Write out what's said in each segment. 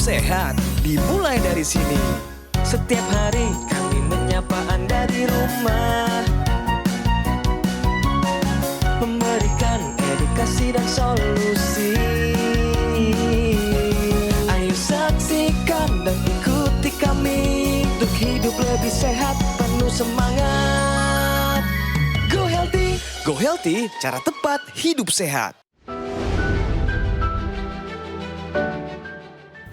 sehat dimulai dari sini. Setiap hari kami menyapa Anda di rumah, memberikan edukasi dan solusi. Ayo saksikan dan ikuti kami untuk hidup lebih sehat, penuh semangat. Go Healthy! Go Healthy, cara tepat hidup sehat.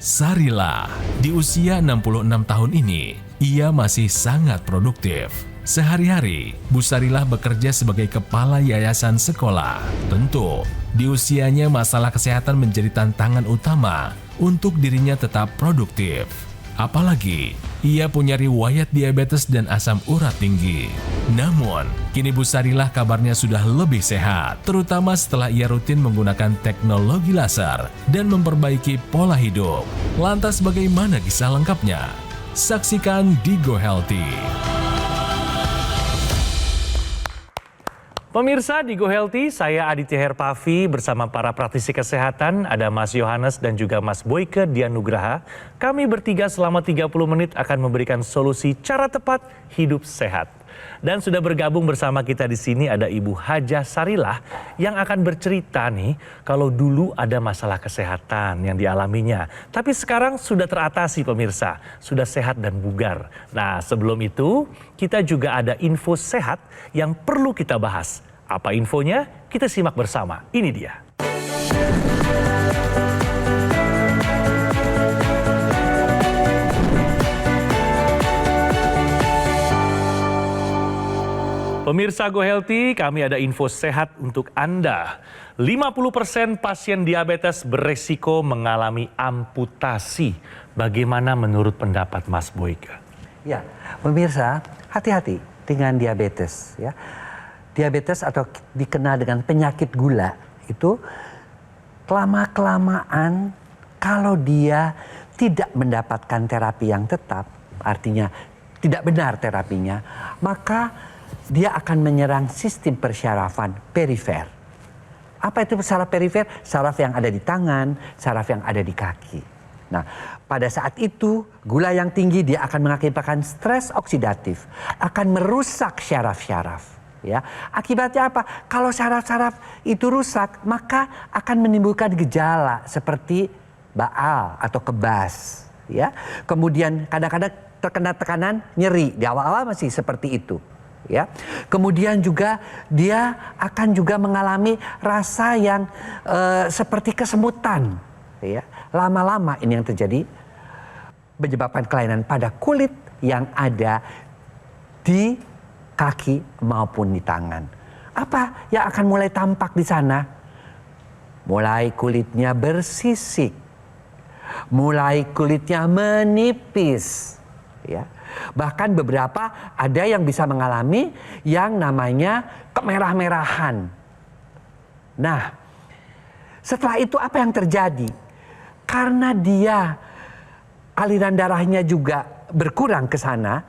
Sarila, di usia 66 tahun ini, ia masih sangat produktif. Sehari-hari, Bu Sarila bekerja sebagai kepala yayasan sekolah. Tentu, di usianya masalah kesehatan menjadi tantangan utama untuk dirinya tetap produktif. Apalagi, ia punya riwayat diabetes dan asam urat tinggi. Namun, kini Bu Sarila kabarnya sudah lebih sehat, terutama setelah ia rutin menggunakan teknologi laser dan memperbaiki pola hidup. Lantas bagaimana kisah lengkapnya? Saksikan di Go Healthy. Pemirsa di Go Healthy, saya Aditya Herpavi bersama para praktisi kesehatan, ada Mas Yohanes dan juga Mas Boyke Dianugraha. Kami bertiga selama 30 menit akan memberikan solusi cara tepat hidup sehat. Dan sudah bergabung bersama kita di sini ada Ibu Hajah Sarilah yang akan bercerita nih kalau dulu ada masalah kesehatan yang dialaminya. Tapi sekarang sudah teratasi pemirsa, sudah sehat dan bugar. Nah sebelum itu kita juga ada info sehat yang perlu kita bahas. Apa infonya? Kita simak bersama. Ini dia. Pemirsa Go Healthy, kami ada info sehat untuk Anda. 50% pasien diabetes beresiko mengalami amputasi. Bagaimana menurut pendapat Mas Boyke? Ya, pemirsa, hati-hati dengan diabetes. Ya. Diabetes atau dikenal dengan penyakit gula itu lama-kelamaan kalau dia tidak mendapatkan terapi yang tetap, artinya tidak benar terapinya, maka dia akan menyerang sistem persyarafan perifer. Apa itu saraf perifer? Saraf yang ada di tangan, saraf yang ada di kaki. Nah, pada saat itu gula yang tinggi dia akan mengakibatkan stres oksidatif, akan merusak syaraf-syaraf. Ya, akibatnya apa? Kalau saraf-saraf itu rusak, maka akan menimbulkan gejala seperti baal atau kebas. Ya, kemudian kadang-kadang terkena tekanan, nyeri. Di awal-awal masih seperti itu. Ya, kemudian juga dia akan juga mengalami rasa yang seperti kesemutan. Ya, lama-lama ini yang terjadi menyebabkan kelainan pada kulit yang ada di kaki maupun di tangan. Apa yang akan mulai tampak di sana? Mulai kulitnya bersisik, mulai kulitnya menipis, ya. Bahkan beberapa ada yang bisa mengalami yang namanya kemerah-merahan. Nah, setelah itu apa yang terjadi? Karena dia aliran darahnya juga berkurang ke sana,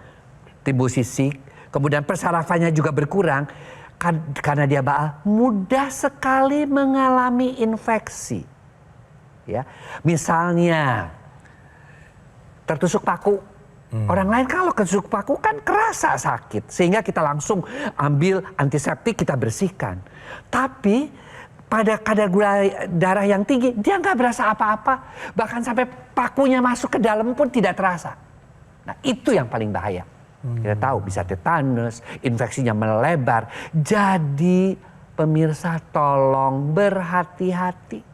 timbul sisik, kemudian persarafannya juga berkurang, karena dia baal, mudah sekali mengalami infeksi. Ya, misalnya tertusuk paku. Orang lain kalau ketusuk paku kan kerasa sakit. Sehingga kita langsung ambil antiseptik, kita bersihkan. Tapi pada kadar gula darah yang tinggi, dia nggak berasa apa-apa. Bahkan sampai pakunya masuk ke dalam pun tidak terasa. Nah itu yang paling bahaya. Kita tahu bisa tetanus, infeksinya melebar. Jadi pemirsa tolong berhati-hati.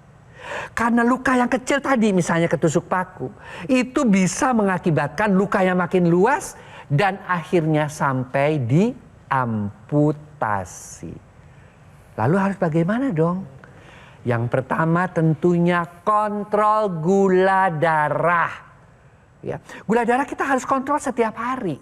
Karena luka yang kecil tadi misalnya ketusuk paku, itu bisa mengakibatkan luka yang makin luas dan akhirnya sampai di amputasi. Lalu harus bagaimana dong? Yang pertama tentunya kontrol gula darah. Ya, gula darah kita harus kontrol setiap hari.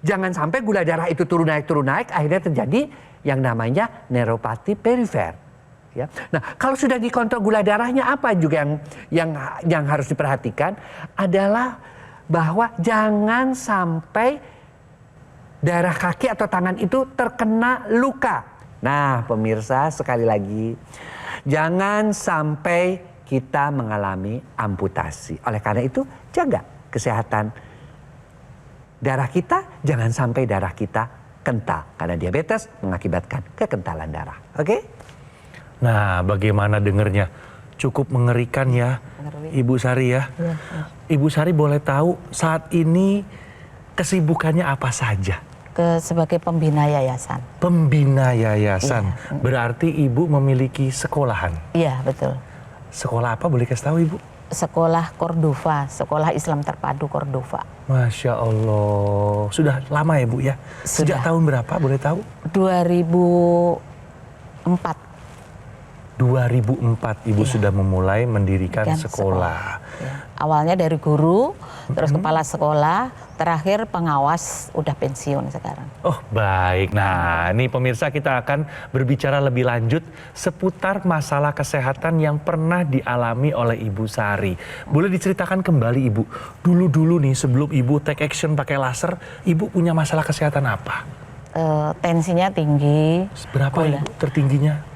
Jangan sampai gula darah itu turun naik, akhirnya terjadi yang namanya neuropati perifer. Ya. Nah, kalau sudah dikontrol gula darahnya, apa juga yang harus diperhatikan adalah bahwa jangan sampai darah kaki atau tangan itu terkena luka. Nah, pemirsa sekali lagi, jangan sampai kita mengalami amputasi. Oleh karena itu, jaga kesehatan darah kita, jangan sampai darah kita kental. Karena diabetes mengakibatkan kekentalan darah. Oke? Nah, bagaimana dengernya? Cukup mengerikan ya, Ibu Sari ya. Ibu Sari boleh tahu saat ini kesibukannya apa saja? Sebagai pembina yayasan. Pembina yayasan. Berarti Ibu memiliki sekolahan. Iya, betul. Sekolah apa boleh kasih tahu Ibu? Sekolah Cordova, Sekolah Islam Terpadu Cordova. Masya Allah. Sudah lama ya Bu ya? Sejak Sudah. tahun berapa boleh tahu? 2004. 2004 Ibu sudah memulai mendirikan Dan sekolah. Ya. Awalnya dari guru, terus kepala sekolah, terakhir pengawas, udah pensiun sekarang. Oh baik, nah ini pemirsa kita akan berbicara lebih lanjut seputar masalah kesehatan yang pernah dialami oleh Ibu Sari. Boleh diceritakan kembali Ibu, dulu-dulu nih sebelum Ibu take action pakai laser, Ibu punya masalah kesehatan apa? Tensinya tinggi. Berapa gula. Ibu tertingginya?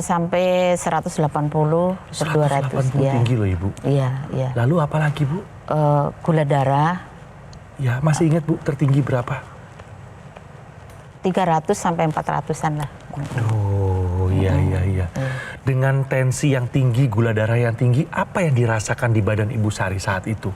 Sampai 180 per 200 180 ya. tinggi loh Ibu. Iya, iya. Lalu apa lagi Bu? Gula darah Ya masih ingat Bu tertinggi berapa? 300 sampai 400-an lah. Oh iya iya iya. Dengan tensi yang tinggi, gula darah yang tinggi, apa yang dirasakan di badan Ibu Sari saat itu?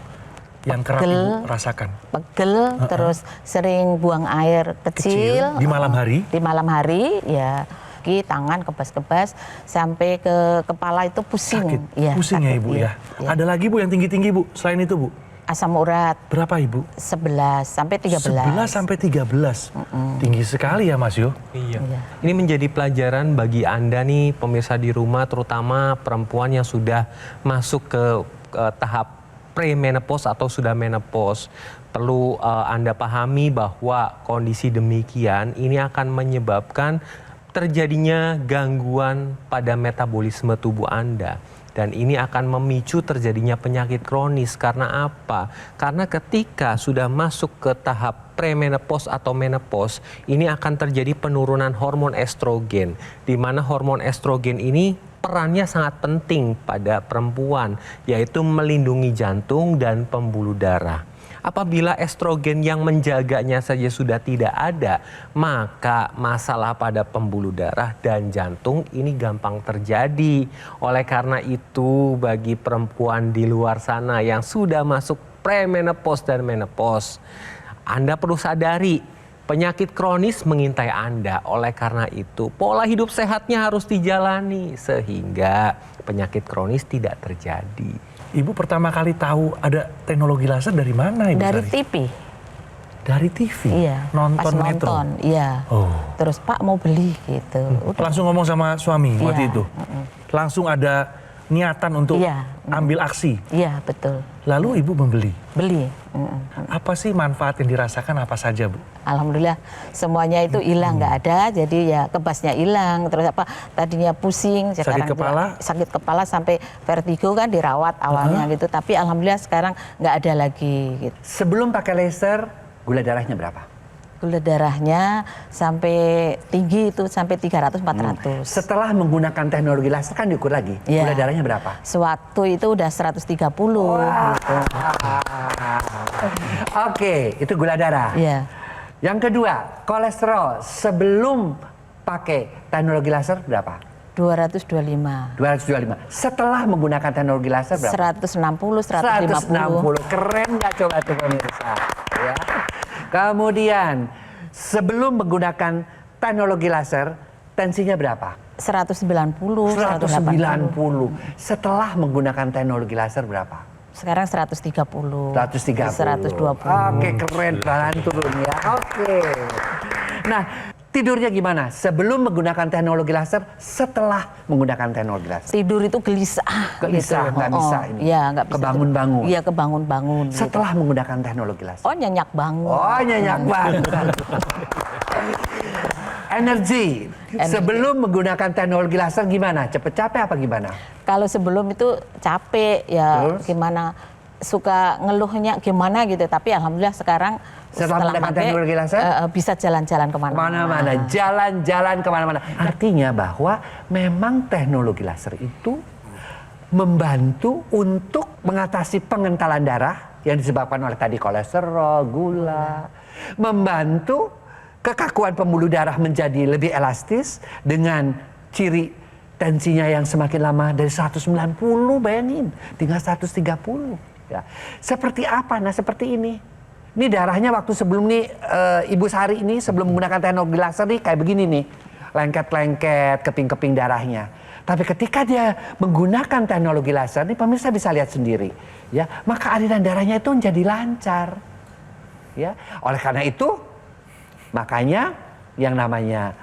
Yang kerap Pegel. Ibu rasakan? Pegel, terus sering buang air kecil. Di malam hari? Di malam hari, ya. Kaki, tangan, kebas-kebas, sampai ke kepala itu pusing. Sakit? Ya, Pusing ya sakit, Ibu iya, ya? iya. Ada lagi Bu yang tinggi-tinggi Bu, selain itu Bu? Asam urat Berapa Ibu? 11 sampai 13. 11 sampai 13. Tinggi sekali ya Mas Yo? Iya. Iya. Ini menjadi pelajaran bagi Anda nih pemirsa di rumah, terutama perempuan yang sudah masuk ke tahap pre-menopause atau sudah menopause. Perlu Anda pahami bahwa kondisi demikian ini akan menyebabkan terjadinya gangguan pada metabolisme tubuh Anda. Dan ini akan memicu terjadinya penyakit kronis. Karena apa? Karena ketika sudah masuk ke tahap premenopause atau menopause, ini akan terjadi penurunan hormon estrogen. Di mana hormon estrogen ini perannya sangat penting pada perempuan, yaitu melindungi jantung dan pembuluh darah. Apabila estrogen yang menjaganya saja sudah tidak ada, maka masalah pada pembuluh darah dan jantung ini gampang terjadi. Oleh karena itu, bagi perempuan di luar sana yang sudah masuk premenopause dan menopause, Anda perlu sadari penyakit kronis mengintai Anda. Oleh karena itu, pola hidup sehatnya harus dijalani sehingga penyakit kronis tidak terjadi. Ibu pertama kali tahu ada teknologi laser dari mana Ibu Dari Sari? TV. Dari TV? Iya. Nonton pas Metro? nonton, iya. Oh. Terus Pak mau beli gitu. Udah. Langsung ngomong sama suami waktu Iya. itu? Langsung ada niatan untuk Iya. ambil aksi? Iya, betul. Lalu Ibu membeli? Beli. Apa sih manfaat yang dirasakan apa saja Bu? Alhamdulillah semuanya itu hilang, nggak ada. Jadi ya kebasnya hilang. Terus apa tadinya pusing, sekarang kepala? sakit kepala sampai vertigo kan dirawat awalnya gitu. Tapi alhamdulillah sekarang nggak ada lagi. Gitu. Sebelum pakai laser, gula darahnya berapa? Gula darahnya sampai tinggi itu sampai 300-400. Setelah menggunakan teknologi laser kan diukur lagi. Iya. Gula darahnya berapa? Sewaktu itu udah 130 gitu. Oke, itu gula darah. Iya. Yang kedua, kolesterol sebelum pakai teknologi laser berapa? 225. 225. Setelah menggunakan teknologi laser berapa? 160, 150. 160. Keren nggak coba tuh pemirsa? Ya. Kemudian sebelum menggunakan teknologi laser, tensinya berapa? 190, 180. 190. Setelah menggunakan teknologi laser berapa? Sekarang 130. 130. 120. Oke, keren banget turun ya. Oke. Nah, tidurnya gimana? Sebelum menggunakan teknologi laser, setelah menggunakan teknologi laser? Tidur itu gelisah. Gelisah, nggak bisa ini. Iya, nggak bisa. Kebangun-bangun. Iya, kebangun-bangun. Setelah menggunakan teknologi laser? Oh, nyenyak bangun. Oh, nyenyak banget. Energi. Sebelum menggunakan teknologi laser gimana? Cepet capek apa gimana? Kalau sebelum itu capek, ya Terus? gimana, suka ngeluhnya gimana gitu. Tapi alhamdulillah sekarang Setelah menggunakan pakai, teknologi laser? bisa jalan-jalan kemana-mana. Kemana-mana, jalan-jalan kemana-mana. Artinya bahwa memang teknologi laser itu membantu untuk mengatasi pengentalan darah yang disebabkan oleh tadi kolesterol, gula, membantu kekakuan pembuluh darah menjadi lebih elastis dengan ciri tensinya yang semakin lama dari 190, bayangin, tinggal 130. Ya. Seperti apa? Nah, seperti ini. Ini darahnya waktu sebelum nih Ibu Sari ini sebelum menggunakan teknologi laser nih kayak begini nih. Lengket-lengket, keping-keping darahnya. Tapi ketika dia menggunakan teknologi laser, nih pemirsa bisa lihat sendiri, ya, maka aliran darahnya itu menjadi lancar, ya. Oleh karena itu, makanya yang namanya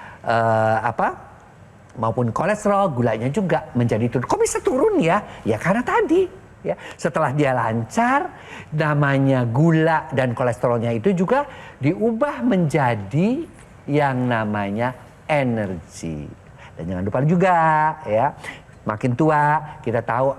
maupun kolesterol, gulanya juga menjadi turun. Kok bisa turun ya? Ya karena tadi, ya, setelah dia lancar, namanya gula dan kolesterolnya itu juga diubah menjadi yang namanya energi. Dan jangan lupa juga, ya, makin tua kita tahu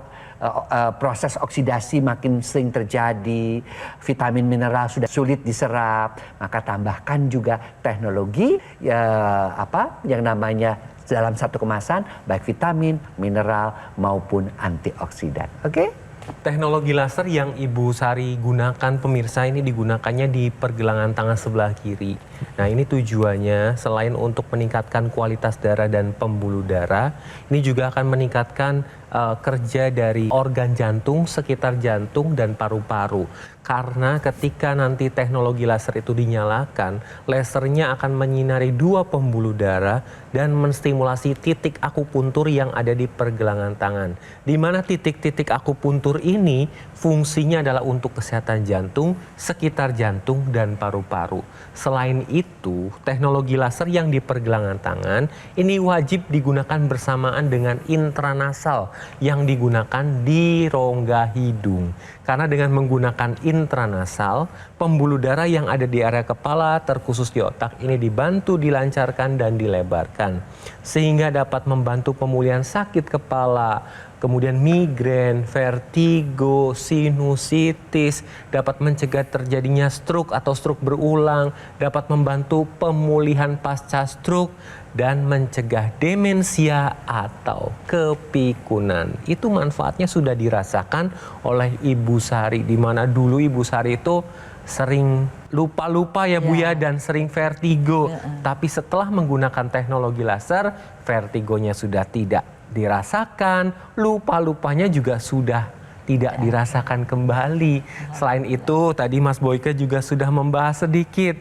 proses oksidasi makin sering terjadi, vitamin mineral sudah sulit diserap, maka tambahkan juga teknologi yang namanya dalam satu kemasan baik vitamin, mineral maupun antioksidan. Oke? Teknologi laser yang Ibu Sari gunakan pemirsa ini digunakannya di pergelangan tangan sebelah kiri. Nah, ini tujuannya selain untuk meningkatkan kualitas darah dan pembuluh darah, ini juga akan meningkatkan kerja dari organ jantung, sekitar jantung dan paru-paru. Karena ketika nanti teknologi laser itu dinyalakan, lasernya akan menyinari dua pembuluh darah dan menstimulasi titik akupuntur yang ada di pergelangan tangan. Di mana titik-titik akupuntur ini fungsinya adalah untuk kesehatan jantung, sekitar jantung dan paru-paru. Selain itu, teknologi laser yang di pergelangan tangan ini wajib digunakan bersamaan dengan intranasal yang digunakan di rongga hidung. Karena dengan menggunakan intranasal, pembuluh darah yang ada di area kepala terkhusus di otak ini dibantu dilancarkan dan dilebarkan. Sehingga dapat membantu pemulihan sakit kepala, kemudian migrain, vertigo, sinusitis, dapat mencegah terjadinya stroke atau stroke berulang, dapat membantu pemulihan pasca stroke, dan mencegah demensia atau kepikunan. Itu manfaatnya sudah dirasakan oleh Ibu Sari, di mana dulu Ibu Sari itu sering lupa-lupa ya Bu ya, dan sering vertigo. Tapi setelah menggunakan teknologi laser, vertigonya sudah tidak dirasakan, lupa-lupanya juga sudah tidak dirasakan kembali. Selain itu, tadi Mas Boyke juga sudah membahas sedikit.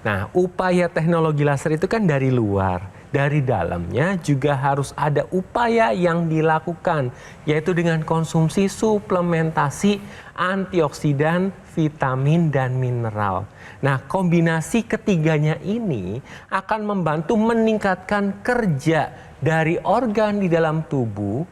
Nah, upaya teknologi laser itu kan dari luar. Dari dalamnya juga harus ada upaya yang dilakukan, yaitu dengan konsumsi suplementasi antioksidan, vitamin, dan mineral. Nah, kombinasi ketiganya ini akan membantu meningkatkan kerja dari organ di dalam tubuh.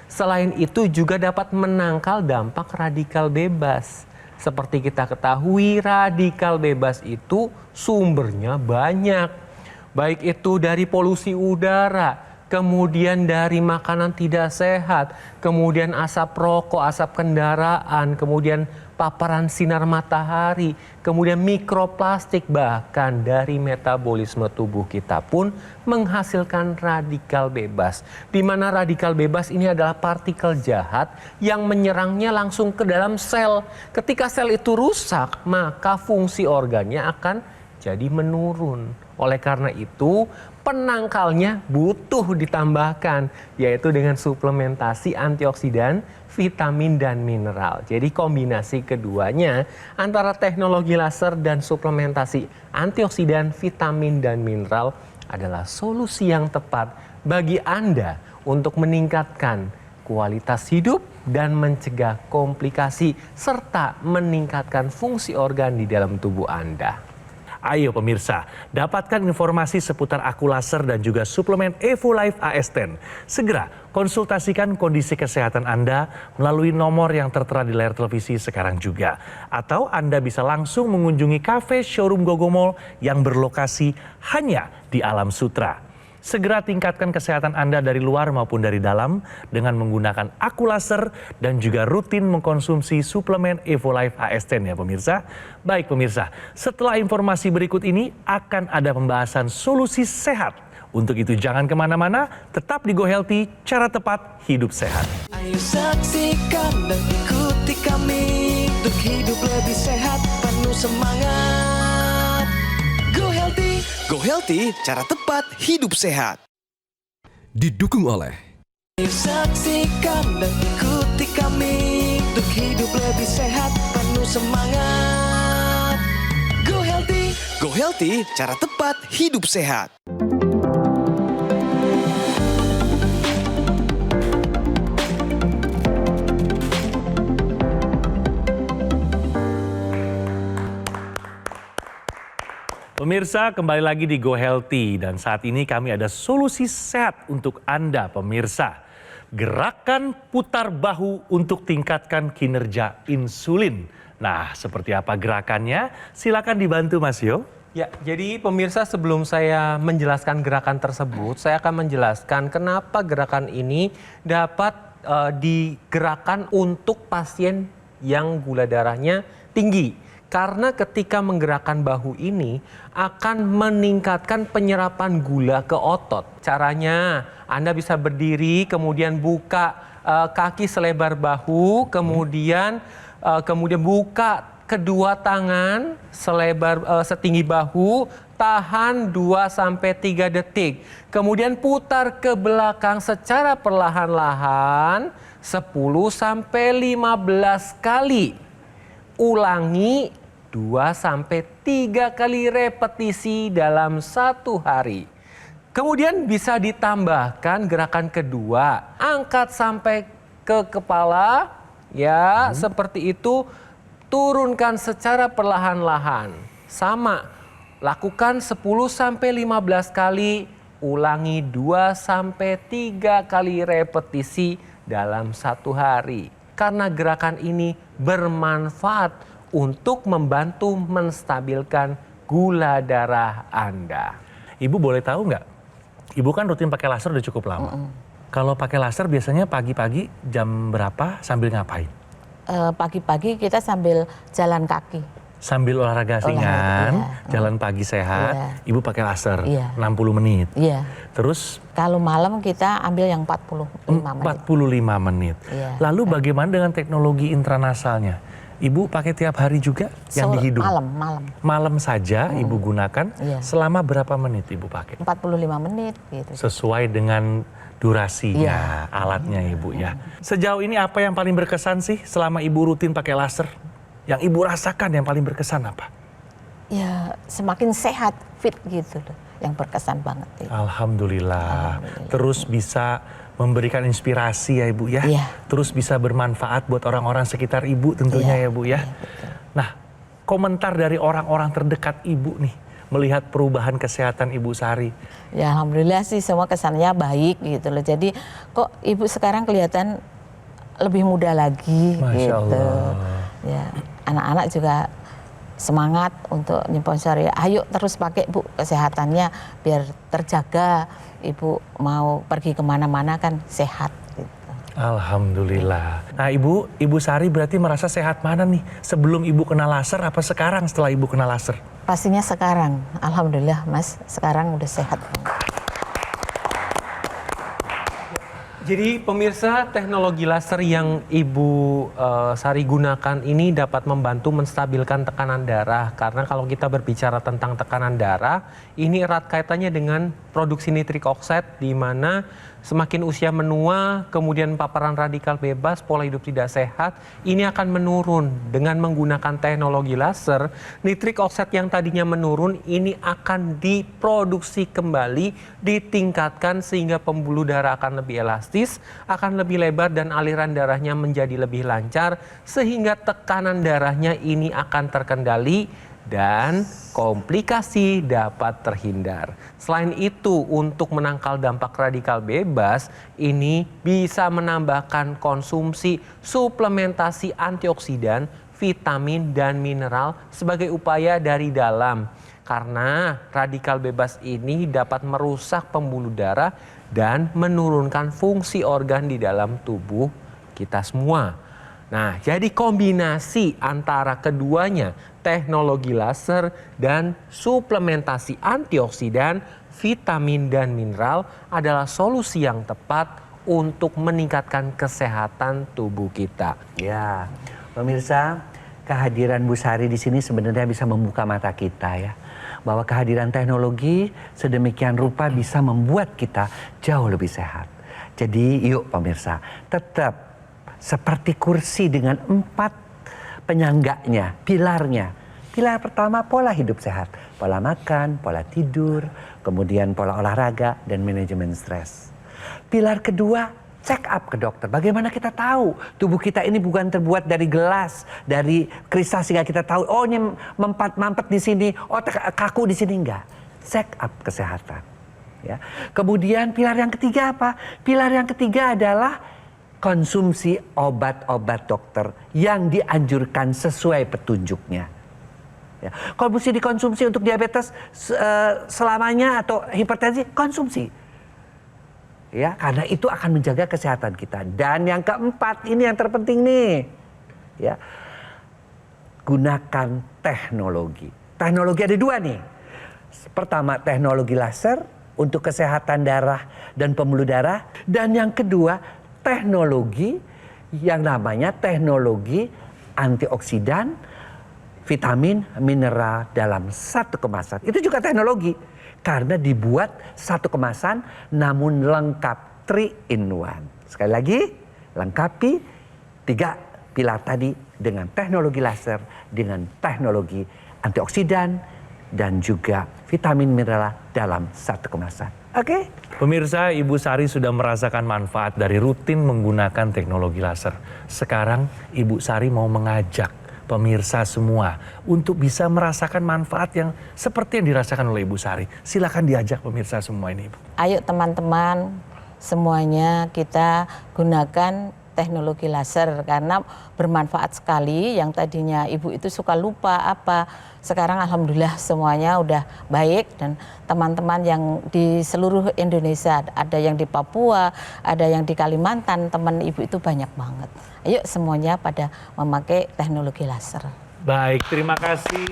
Selain itu juga dapat menangkal dampak radikal bebas. Seperti kita ketahui, radikal bebas itu sumbernya banyak. Baik itu dari polusi udara, kemudian dari makanan tidak sehat, kemudian asap rokok, asap kendaraan, kemudian paparan sinar matahari, kemudian mikroplastik, bahkan dari metabolisme tubuh kita pun menghasilkan radikal bebas. Di mana radikal bebas ini adalah partikel jahat yang menyerangnya langsung ke dalam sel. Ketika sel itu rusak, maka fungsi organnya akan jadi menurun. Oleh karena itu, penangkalnya butuh ditambahkan, yaitu dengan suplementasi antioksidan, vitamin, dan mineral. Jadi kombinasi keduanya antara teknologi laser dan suplementasi antioksidan, vitamin, dan mineral adalah solusi yang tepat bagi Anda untuk meningkatkan kualitas hidup dan mencegah komplikasi serta meningkatkan fungsi organ di dalam tubuh Anda. Ayo pemirsa, dapatkan informasi seputar Aku Laser dan juga suplemen Evo-Life AS10. Segera konsultasikan kondisi kesehatan Anda melalui nomor yang tertera di layar televisi sekarang juga. Atau Anda bisa langsung mengunjungi kafe showroom Gogomall yang berlokasi hanya di Alam Sutra. Segera tingkatkan kesehatan Anda dari luar maupun dari dalam dengan menggunakan Aku Laser dan juga rutin mengkonsumsi suplemen Evo-Life AS10 ya pemirsa. Baik pemirsa, setelah informasi berikut ini akan ada pembahasan solusi sehat Untuk itu jangan kemana-mana, tetap di Go Healthy, cara tepat hidup sehat. Ayo saksikan dan ikuti kami untuk hidup lebih sehat, penuh semangat. Go Healthy, cara tepat hidup sehat. Didukung oleh Ayo saksikan dan ikuti kami untuk hidup lebih sehat, penuh semangat. Go Healthy, cara tepat hidup sehat. Pemirsa, kembali lagi di Go Healthy dan saat ini kami ada solusi sehat untuk Anda pemirsa. Gerakan putar bahu untuk tingkatkan kinerja insulin. Nah, seperti apa gerakannya? Silakan dibantu Mas Yo. Ya, jadi pemirsa sebelum saya menjelaskan gerakan tersebut, saya akan menjelaskan kenapa gerakan ini dapat digerakkan untuk pasien yang gula darahnya tinggi. Karena ketika menggerakkan bahu ini akan meningkatkan penyerapan gula ke otot. Caranya Anda bisa berdiri, kemudian buka kaki selebar bahu, kemudian buka kedua tangan setinggi bahu, tahan 2-3 detik. Kemudian putar ke belakang secara perlahan-lahan 10-15 kali. Ulangi 2-3 kali repetisi dalam satu hari. Kemudian bisa ditambahkan gerakan kedua, angkat sampai ke kepala, ya seperti itu, turunkan secara perlahan-lahan. Sama, lakukan 10-15 kali, ulangi 2-3 kali repetisi dalam satu hari. Karena gerakan ini bermanfaat untuk membantu menstabilkan gula darah Anda. Ibu boleh tahu nggak? Ibu kan rutin pakai laser udah cukup lama. Kalau pakai laser biasanya pagi-pagi jam berapa sambil ngapain? Pagi-pagi kita sambil jalan kaki. Sambil olahraga ringan, jalan pagi sehat, Ibu pakai laser 60 menit. Iya. Terus Kalau malam kita ambil yang 45 menit. 45 menit. Iya. Lalu bagaimana dengan teknologi intranasalnya? Ibu pakai tiap hari juga yang di hidung? Malam. Malam saja Ibu gunakan, Iya. selama berapa menit Ibu pakai? 45 menit gitu. Sesuai dengan durasinya, alatnya Ibu ya. Sejauh ini apa yang paling berkesan sih selama Ibu rutin pakai laser? Yang Ibu rasakan yang paling berkesan apa? Ya semakin sehat, fit gitu loh. Yang berkesan banget. Itu. Alhamdulillah. Terus bisa memberikan inspirasi ya Ibu ya. Iya. Terus bisa bermanfaat buat orang-orang sekitar Ibu tentunya ya Bu ya. Nah, komentar dari orang-orang terdekat Ibu nih melihat perubahan kesehatan Ibu Sari. Ya alhamdulillah sih semua kesannya baik gitu loh. Jadi kok Ibu sekarang kelihatan lebih muda lagi. Masya gitu. Allah. Ya anak-anak juga semangat untuk nyponsori. Ayo terus pakai Bu, kesehatannya biar terjaga. Ibu mau pergi kemana-mana kan sehat. Gitu. Alhamdulillah. Nah Ibu Sari berarti merasa sehat mana nih? Sebelum Ibu kena laser apa sekarang setelah Ibu kena laser? Pastinya sekarang, alhamdulillah Mas, sekarang udah sehat. Jadi pemirsa, teknologi laser yang Ibu Sari gunakan ini dapat membantu menstabilkan tekanan darah. Karena kalau kita berbicara tentang tekanan darah, ini erat kaitannya dengan produksi nitrik oksid, di mana semakin usia menua, kemudian paparan radikal bebas, pola hidup tidak sehat, ini akan menurun. Dengan menggunakan teknologi laser, nitrik oksid yang tadinya menurun, ini akan diproduksi kembali, ditingkatkan sehingga pembuluh darah akan lebih elastis, akan lebih lebar dan aliran darahnya menjadi lebih lancar, sehingga tekanan darahnya ini akan terkendali dan komplikasi dapat terhindar. Selain itu, untuk menangkal dampak radikal bebas, ini bisa menambahkan konsumsi suplementasi antioksidan, vitamin, dan mineral sebagai upaya dari dalam. Karena radikal bebas ini dapat merusak pembuluh darah dan menurunkan fungsi organ di dalam tubuh kita semua. Nah, jadi kombinasi antara keduanya, teknologi laser dan suplementasi antioksidan, vitamin dan mineral adalah solusi yang tepat untuk meningkatkan kesehatan tubuh kita. Ya, pemirsa, kehadiran Bu Sari di sini sebenarnya bisa membuka mata kita ya. Bahwa kehadiran teknologi sedemikian rupa bisa membuat kita jauh lebih sehat. Jadi yuk pemirsa, tetap seperti kursi dengan 4 penyangganya, pilarnya. Pilar pertama pola hidup sehat, pola makan, pola tidur, kemudian pola olahraga dan manajemen stres. Pilar kedua, check up ke dokter. Bagaimana kita tahu tubuh kita ini bukan terbuat dari gelas, dari kristal sehingga kita tahu oh ini mampet di sini, oh kaku di sini, enggak. Check up kesehatan. Ya. Kemudian pilar yang ketiga apa? Pilar yang ketiga adalah konsumsi obat-obat dokter yang dianjurkan sesuai petunjuknya. Ya. Kalau mesti dikonsumsi untuk diabetes selamanya atau hipertensi, konsumsi. Ya, karena itu akan menjaga kesehatan kita. Dan yang keempat, ini yang terpenting nih. Ya. Gunakan teknologi. Teknologi ada 2 nih. Pertama, teknologi laser untuk kesehatan darah dan pembuluh darah. Dan yang kedua, teknologi yang namanya teknologi antioksidan, vitamin, mineral dalam satu kemasan. Itu juga teknologi karena dibuat satu kemasan namun lengkap 3 in 1. Sekali lagi, lengkapi 3 pilar tadi dengan teknologi laser, dengan teknologi antioksidan dan juga vitamin mineral dalam satu kemasan. Oke? Pemirsa, Ibu Sari sudah merasakan manfaat dari rutin menggunakan teknologi laser. Sekarang Ibu Sari mau mengajak pemirsa semua untuk bisa merasakan manfaat yang seperti yang dirasakan oleh Ibu Sari. Silakan diajak pemirsa semua ini, Ibu. Ayo teman-teman semuanya kita gunakan teknologi laser karena bermanfaat sekali. Yang tadinya ibu itu suka lupa apa, sekarang alhamdulillah semuanya udah baik. Dan teman-teman yang di seluruh Indonesia, ada yang di Papua, ada yang di Kalimantan, teman ibu itu banyak banget. Ayo semuanya pada memakai teknologi laser. Baik, terima kasih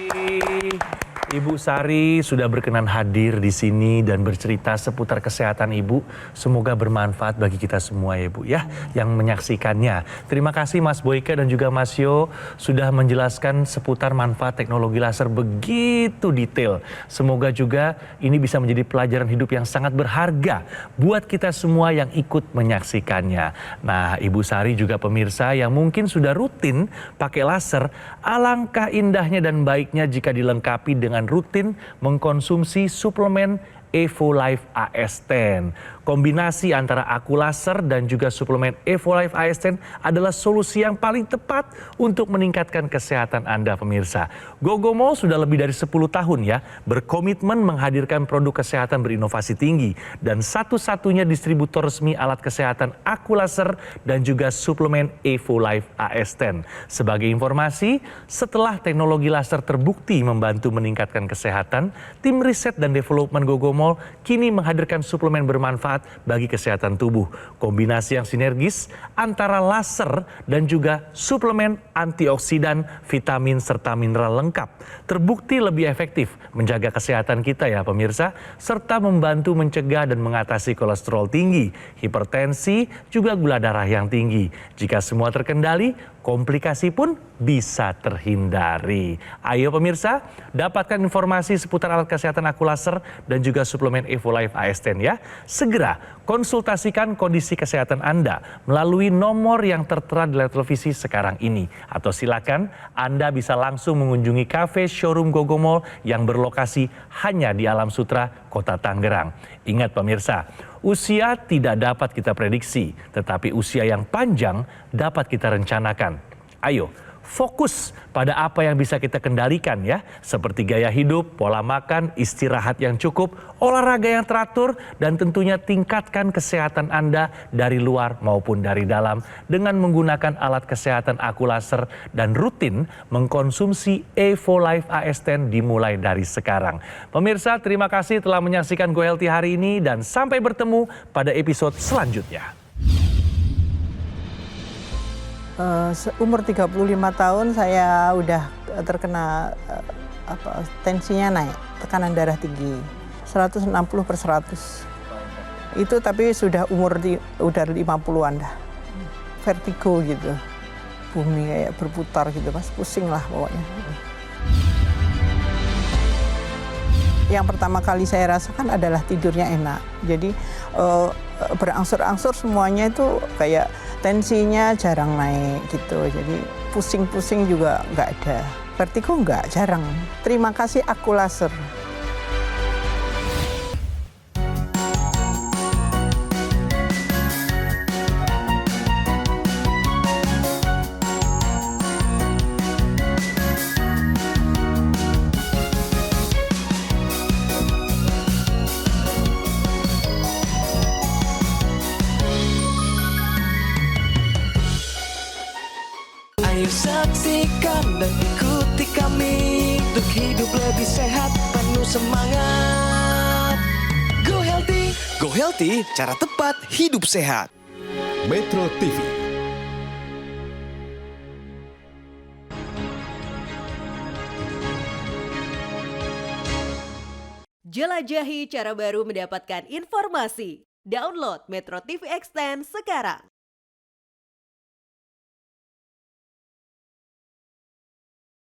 Ibu Sari sudah berkenan hadir di sini dan bercerita seputar kesehatan Ibu. Semoga bermanfaat bagi kita semua ya Ibu ya, yang menyaksikannya. Terima kasih Mas Boyke dan juga Mas Yo sudah menjelaskan seputar manfaat teknologi laser begitu detail. Semoga juga ini bisa menjadi pelajaran hidup yang sangat berharga buat kita semua yang ikut menyaksikannya. Nah, Ibu Sari juga pemirsa yang mungkin sudah rutin pakai laser, alangkah indahnya dan baiknya jika dilengkapi dengan rutin mengkonsumsi suplemen Evolife AS10. Kombinasi antara aku laser dan juga suplemen Evolife AS10 adalah solusi yang paling tepat untuk meningkatkan kesehatan Anda pemirsa. Gogomol sudah lebih dari 10 tahun ya berkomitmen menghadirkan produk kesehatan berinovasi tinggi dan satu-satunya distributor resmi alat kesehatan aku laser dan juga suplemen Evolife AS10. Sebagai informasi, setelah teknologi laser terbukti membantu meningkatkan kesehatan, tim riset dan development Gogomol kini menghadirkan suplemen bermanfaat bagi kesehatan tubuh. Kombinasi yang sinergis antara laser dan juga suplemen antioksidan, vitamin serta mineral lengkap terbukti lebih efektif menjaga kesehatan kita ya pemirsa, serta membantu mencegah dan mengatasi kolesterol tinggi, hipertensi, juga gula darah yang tinggi. Jika semua terkendali, komplikasi pun bisa terhindari. Ayo pemirsa, dapatkan informasi seputar alat kesehatan aku laser dan juga suplemen Evolife AS10 ya. Segera konsultasikan kondisi kesehatan Anda melalui nomor yang tertera di layar televisi sekarang ini. Atau silakan Anda bisa langsung mengunjungi kafe showroom Gogomol yang berlokasi hanya di Alam Sutra, Kota Tangerang. Ingat pemirsa, usia tidak dapat kita prediksi, tetapi usia yang panjang dapat kita rencanakan. Ayo, fokus pada apa yang bisa kita kendalikan ya, seperti gaya hidup, pola makan, istirahat yang cukup, olahraga yang teratur, dan tentunya tingkatkan kesehatan Anda dari luar maupun dari dalam dengan menggunakan alat kesehatan aku laser dan rutin mengkonsumsi Evolife AS10 dimulai dari sekarang. Pemirsa, terima kasih telah menyaksikan Go Healthy hari ini dan sampai bertemu pada episode selanjutnya. Umur 35 tahun saya udah terkena tensinya naik, tekanan darah tinggi, 160/100. Itu tapi sudah udah 50-an dah. Vertigo gitu. Bumi kayak berputar gitu, Mas. Pusing lah pokoknya. Yang pertama kali saya rasakan adalah tidurnya enak. Jadi berangsur-angsur semuanya itu kayak tensinya jarang naik gitu. Jadi pusing-pusing juga nggak ada. Vertigo nggak, jarang. Terima kasih Akulaser. Ayo saksikan dan ikuti kami untuk hidup lebih sehat, penuh semangat. Go Healthy, cara tepat hidup sehat. Metro TV. Jelajahi cara baru mendapatkan informasi. Download Metro TV Extend sekarang.